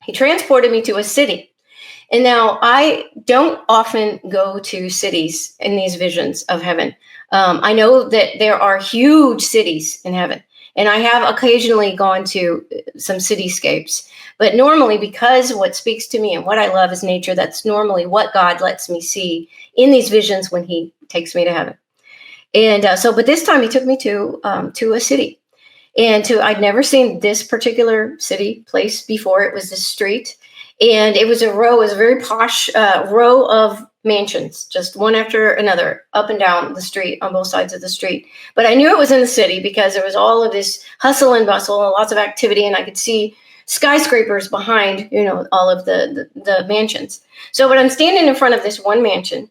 He transported me to a city. And now I don't often go to cities in these visions of heaven. I know that there are huge cities in heaven, and I have occasionally gone to some cityscapes. But normally, because what speaks to me and what I love is nature, that's normally what God lets me see in these visions when He takes me to heaven. And but this time He took me to a city, and I'd never seen this particular city place before. It was this street, and it was a very posh row of mansions, just one after another, up and down the street, on both sides of the street. But I knew it was in the city because there was all of this hustle and bustle and lots of activity, and I could see skyscrapers behind, all of the mansions. But I'm standing in front of this one mansion,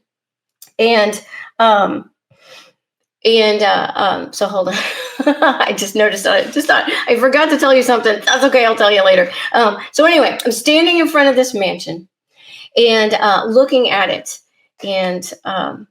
and so hold on. I just noticed I forgot to tell you something. That's okay. I'll tell you later. So anyway, I'm standing in front of this mansion and looking at it. And let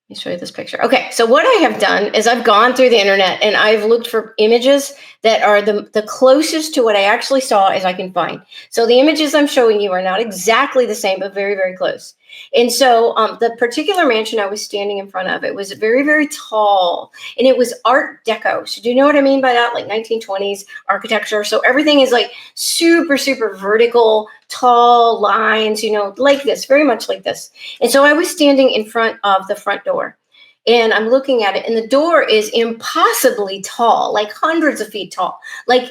me show you this picture. Okay. So what I have done is I've gone through the internet and I've looked for images that are the closest to what I actually saw as I can find. So the images I'm showing you are not exactly the same, but very, very close. And so the particular mansion I was standing in front of, it was very, very tall, and it was Art Deco. So do you know what I mean by that? Like 1920s architecture. So everything is like super, super vertical, tall lines, like this, very much like this. And so I was standing in front of the front door, and I'm looking at it, and the door is impossibly tall, like hundreds of feet tall. Like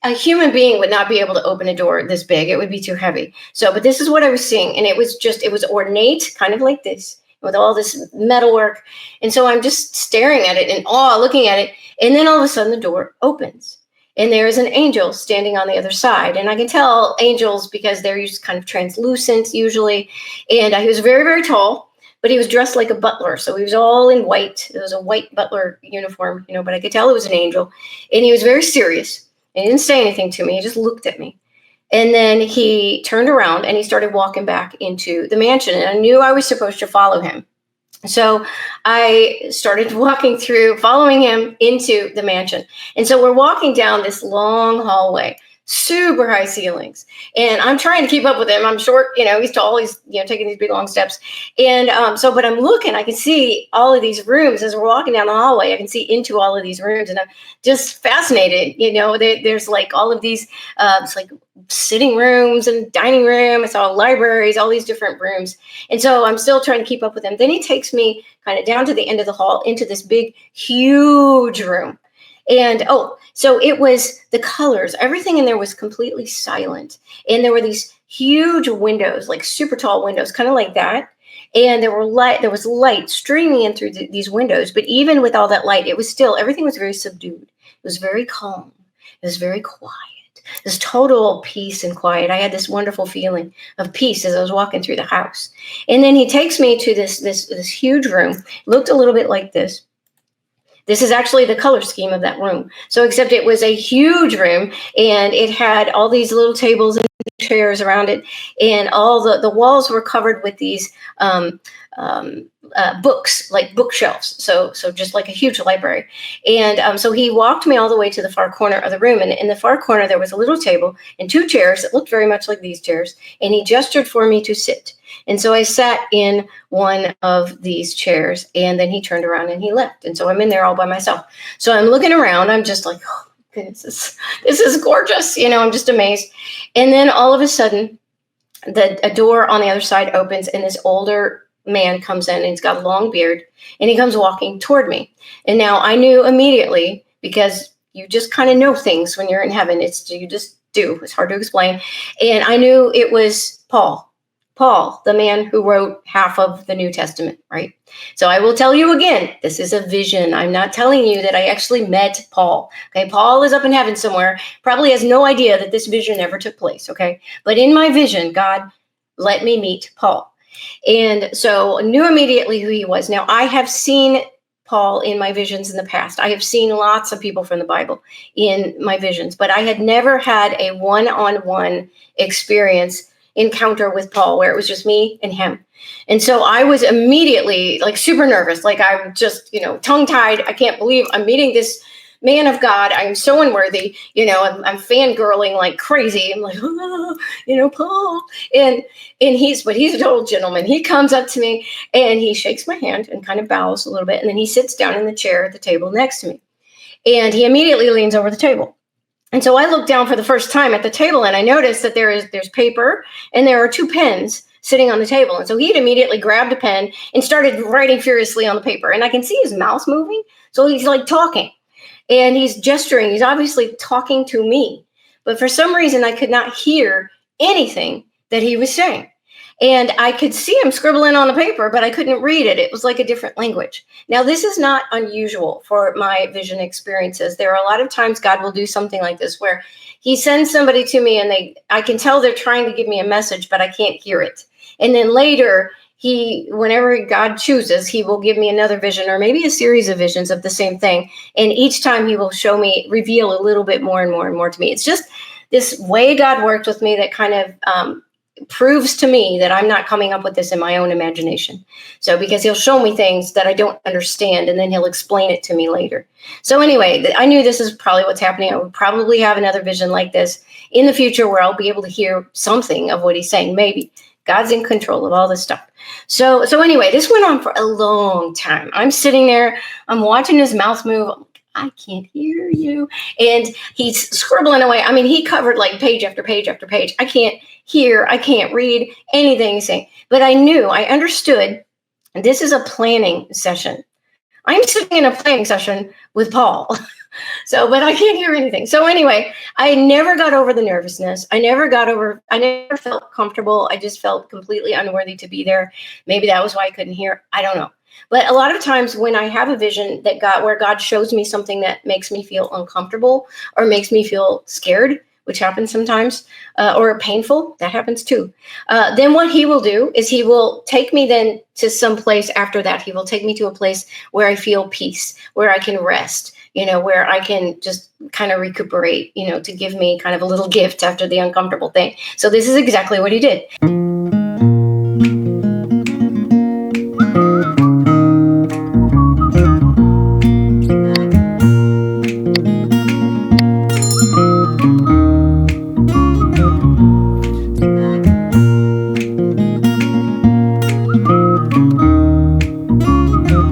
a human being would not be able to open a door this big. It would be too heavy. But this is what I was seeing. And it was ornate, kind of like this, with all this metalwork. And so I'm just staring at it in awe, looking at it. And then all of a sudden the door opens, and there is an angel standing on the other side. And I can tell angels because they're used kind of translucent usually. And he was very, very tall, but he was dressed like a butler. So he was all in white. It was a white butler uniform, but I could tell it was an angel. And he was very serious. And he didn't say anything to me. He just looked at me. And then he turned around and he started walking back into the mansion. And I knew I was supposed to follow him. So I started walking through, following him into the mansion. And so we're walking down this long hallway, super high ceilings. And I'm trying to keep up with him. I'm short, he's tall, he's, taking these big long steps. And but I'm looking, I can see all of these rooms as we're walking down the hallway. I can see into all of these rooms, and I'm just fascinated. There's like all of these, it's like sitting rooms and dining room. It's all libraries, all these different rooms. And so I'm still trying to keep up with him. Then he takes me kind of down to the end of the hall into this big, huge room. And so it was the colors, everything in there was completely silent. And there were these huge windows, like super tall windows, kind of like that. And there was light streaming in through these windows. But even with all that light, everything was very subdued. It was very calm. It was very quiet. This total peace and quiet. I had this wonderful feeling of peace as I was walking through the house. And then he takes me to this huge room. Looked a little bit like this. This is actually the color scheme of that room. So except it was a huge room, and it had all these little tables and chairs around it, and all the walls were covered with these books, like bookshelves. So just like a huge library. And so he walked me all the way to the far corner of the room. And in the far corner, there was a little table and two chairs that looked very much like these chairs. And he gestured for me to sit. And so I sat in one of these chairs, and then he turned around and he left. And so I'm in there all by myself. So I'm looking around. I'm just like, oh, goodness, this is gorgeous. I'm just amazed. And then all of a sudden, a door on the other side opens, and this older man comes in, and he's got a long beard, and he comes walking toward me. And now I knew immediately, because you just kind of know things when you're in heaven. You just do. It's hard to explain. And I knew it was Paul, the man who wrote half of the New Testament, right? So I will tell you again, this is a vision. I'm not telling you that I actually met Paul. Okay, Paul is up in heaven somewhere, probably has no idea that this vision ever took place, okay? But in my vision, God let me meet Paul. And so I knew immediately who he was. Now, I have seen Paul in my visions in the past. I have seen lots of people from the Bible in my visions, but I had never had a one-on-one encounter with Paul where it was just me and him. And so I was immediately like super nervous. Like I'm just, tongue-tied. I can't believe I'm meeting this man of God, I'm so unworthy. I'm fangirling like crazy. I'm like, oh, Paul. And he's a total gentleman. He comes up to me and he shakes my hand and kind of bows a little bit. And then he sits down in the chair at the table next to me. And he immediately leans over the table. And so I look down for the first time at the table and I notice that there's paper and there are 2 pens sitting on the table. And so he had immediately grabbed a pen and started writing furiously on the paper. And I can see his mouth moving. So he's like talking and he's gesturing. He's obviously talking to me. But for some reason, I could not hear anything that he was saying. And I could see him scribbling on the paper, but I couldn't read it. It was like a different language. Now, this is not unusual for my vision experiences. There are a lot of times God will do something like this where he sends somebody to me and I can tell they're trying to give me a message, but I can't hear it. And then later, whenever God chooses, he will give me another vision or maybe a series of visions of the same thing. And each time he will reveal a little bit more and more and more to me. It's just this way God worked with me that kind of proves to me that I'm not coming up with this in my own imagination. So because he'll show me things that I don't understand and then he'll explain it to me later. So anyway, I knew this is probably what's happening. I would probably have another vision like this in the future where I'll be able to hear something of what he's saying. Maybe God's in control of all this stuff. So anyway, this went on for a long time. I'm sitting there, I'm watching his mouth move. I can't hear you. And he's scribbling away. I mean, he covered like page after page after page. I can't hear, I can't read anything he's saying. But I understood, this is a planning session. I'm sitting in a planning session with Paul. But I can't hear anything. So anyway, I never got over the nervousness. I never felt comfortable. I just felt completely unworthy to be there. Maybe that was why I couldn't hear. I don't know. But a lot of times when I have a vision where God shows me something that makes me feel uncomfortable or makes me feel scared, which happens sometimes, or painful, that happens too. Then what he will do is he will take me then to some place after that. He will take me to a place where I feel peace, where I can rest, where I can just kind of recuperate, to give me kind of a little gift after the uncomfortable thing. So this is exactly what he did.